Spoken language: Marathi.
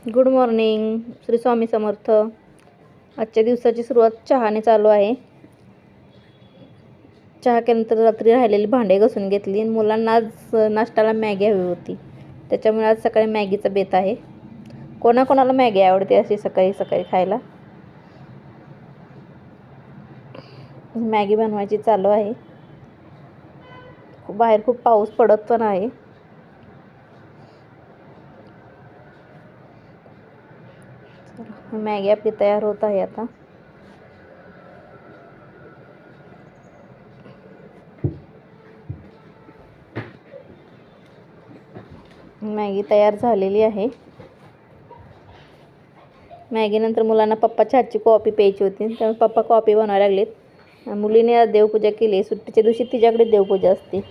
Good morning. श्री स्वामी समर्थ. आजच्या दिवसाची सुरुवात चहाने चालू आहे. चहा केल्यानंतर रात्री राहिलेली भांडे घासून घेतली. मुलांना आज नाश्त्याला मॅगी हवी होती, त्याच्यामुळे आज सकाळी मॅगीचा बेत आहे. कोणाकोणाला मॅगी आवडते अशी सकाळी सकाळी खायला. मॅगी बनवायची चालू आहे. बाहेर खूप पाऊस पडत पण आहे. मॅगी आपली तयार होत आहे आता. मॅगी तयार झालेली आहे. मॅगी नंतर मुलांना पप्पाच्या हातची कॉफी प्यायची होती, त्यामुळे पप्पा कॉफी बनवायला लागलेत. मुलीने आज देवपूजा केली. सुट्टीच्या दिवशी तिच्याकडे देवपूजा असते.